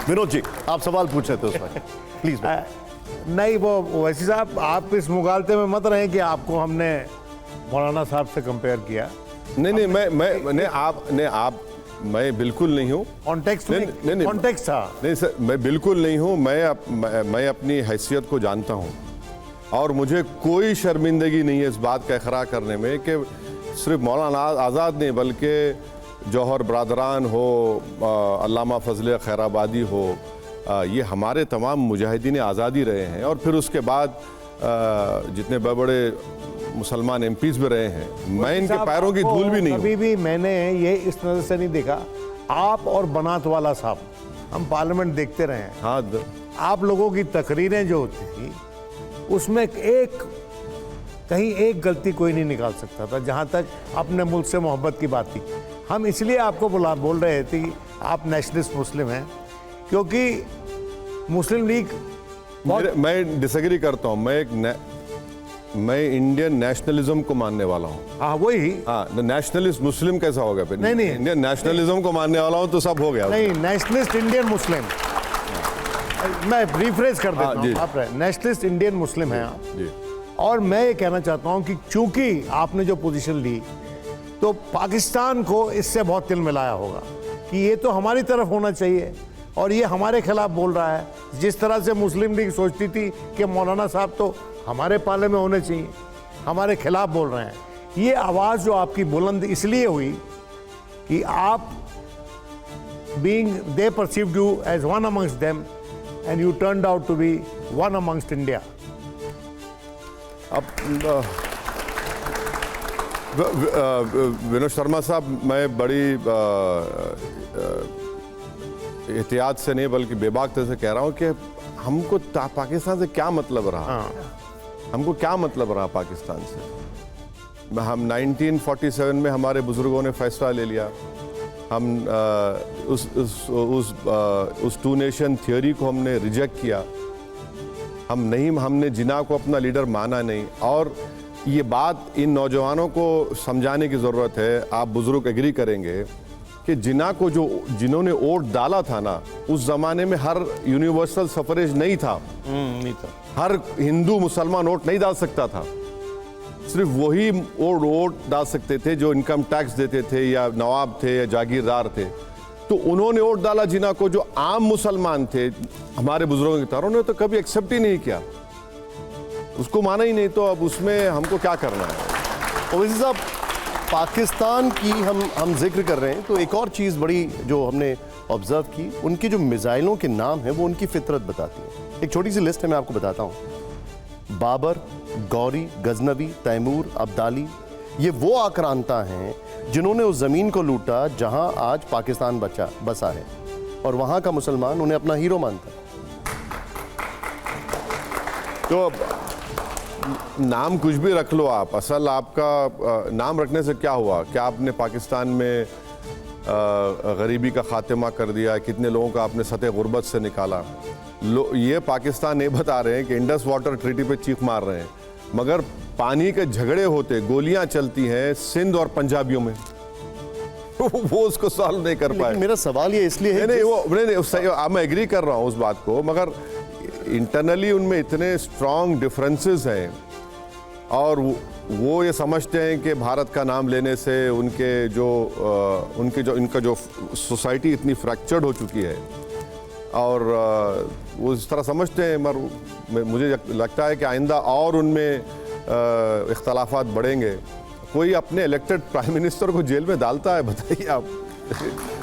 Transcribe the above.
विनोद जी, आप सवाल पूछ रहे थे उस वक्त, प्लीज। नहीं, वो वैसे साहब आप इस मुगालते में मत रहे कि आपको हमने मौलाना साहब से कंपेयर किया। नहीं, मैं बिल्कुल नहीं हूँ। कॉन्टेक्स्ट था। नहीं सर, मैं बिल्कुल नहीं हूँ। मैं अपनी हैसियत को जानता हूँ और मुझे कोई शर्मिंदगी नहीं है इस बात का इकरार करने में कि सिर्फ मौलाना आज़ाद नहीं बल्कि जौहर बरदरान हो, अल्लामा फजल खैराबादी हो, ये हमारे तमाम मुजाहिदीन आज़ादी रहे हैं। और फिर उसके बाद जितने बड़े बड़े मुसलमान एमपीज भी रहे हैं, मैं इनके पैरों की धूल भी नहीं हूं। कभी भी मैंने ये इस नज़र से नहीं देखा। आप और बनात वाला साहब, हम पार्लियामेंट देखते रहे हैं। हाँ, आप लोगों की तकरीरें जो होती थी उसमें कहीं एक गलती कोई नहीं निकाल सकता था जहां तक अपने मुल्क से मोहब्बत की बात थी। हम इसलिए आपको बोल रहे थे कि आप नेशनलिस्ट मुस्लिम हैं, क्योंकि मुस्लिम लीग मैं डिसएग्री करता हूं। मैं इंडियन नेशनलिज्म को मानने वाला हूं। हाँ, वही। हाँ, नेशनलिस्ट मुस्लिम कैसा होगा फिर? नहीं, इंडियन नेशनलिज्म को मानने वाला हूं तो सब हो गया। नहीं, नेशनलिस्ट इंडियन मुस्लिम, मैं रिफ्रेश कर देता हूं। आप नेशनलिस्ट इंडियन मुस्लिम हैं आप जी। और मैं ये कहना चाहता हूं कि चूंकि आपने जो पोजीशन ली तो पाकिस्तान को इससे बहुत तिल मिलाया होगा कि ये तो हमारी तरफ होना चाहिए और ये हमारे खिलाफ बोल रहा है। जिस तरह से मुस्लिम लीग सोचती थी कि मौलाना साहब तो हमारे पाले में होने चाहिए, हमारे खिलाफ बोल रहे हैं। ये आवाज़ जो आपकी बुलंद इसलिए हुई कि आप they perceived you as one amongst them and you turned out to be one amongst India. अब विनोद शर्मा साहब, मैं बड़ी एहतियात से नहीं बल्कि बेबाक से कह रहा हूँ कि हमको पाकिस्तान से क्या मतलब रहा। हमको क्या मतलब रहा पाकिस्तान से? हम 1947 में हमारे बुजुर्गों ने फैसला ले लिया। हम उस टू नेशन थियोरी को हमने रिजेक्ट किया। हमने जिन्ना को अपना लीडर माना नहीं। और ये बात इन नौजवानों को समझाने की ज़रूरत है। आप बुजुर्ग एग्री करेंगे कि जिन्ना को जिन्होंने वोट डाला था ना, उस ज़माने में हर यूनिवर्सल सफरेज नहीं था। हर हिंदू मुसलमान वोट नहीं डाल सकता था। सिर्फ वही वोट डाल सकते थे जो इनकम टैक्स देते थे या नवाब थे या जागीरदार थे। तो उन्होंने वोट डाला जिन्ना को, जो आम मुसलमान थे हमारे बुजुर्गों की तरह, उन्होंने तो कभी एक्सेप्ट ही नहीं किया, उसको माना ही नहीं। तो अब उसमें हमको क्या करना है? ओवैसी साहब, पाकिस्तान की हम जिक्र कर रहे हैं तो एक और चीज़ बड़ी जो हमने ऑब्जर्व की, उनकी जो मिसाइलों के नाम हैं वो उनकी फितरत बताती है। एक छोटी सी लिस्ट है, मैं आपको बताता हूँ। बाबर, गौरी, गजनवी, तैमूर, अब्दाली, ये वो आक्रांता हैं जिन्होंने उस ज़मीन को लूटा जहां आज पाकिस्तान बसा है, और वहां का मुसलमान उन्हें अपना हीरो मानता है। तो नाम कुछ भी रख लो आप, असल आपका नाम रखने से क्या हुआ? क्या आपने पाकिस्तान में गरीबी का खात्मा कर दिया? कितने लोगों का आपने सतह गुर्बत से निकाला? ये पाकिस्तान नहीं बता रहे हैं कि इंडस वाटर ट्रीटी पे चीख मार रहे हैं, मगर पानी के झगड़े होते, गोलियां चलती हैं सिंध और पंजाबियों में, वो उसको सॉल्व नहीं कर पाए। मेरा सवाल ये इसलिए है, नहीं, मैं एग्री कर रहा हूँ उस बात को, मगर इंटरनली उनमें इतने स्ट्रॉन्ग डिफरेंसेस हैं और वो ये समझते हैं कि भारत का नाम लेने से इनका जो सोसाइटी इतनी फ्रैक्चर्ड हो चुकी है और वो इस तरह समझते हैं। मगर मुझे लगता है कि आइंदा और उनमें इख्तलाफात बढ़ेंगे। कोई अपने इलेक्टेड प्राइम मिनिस्टर को जेल में डालता है? बताइए आप।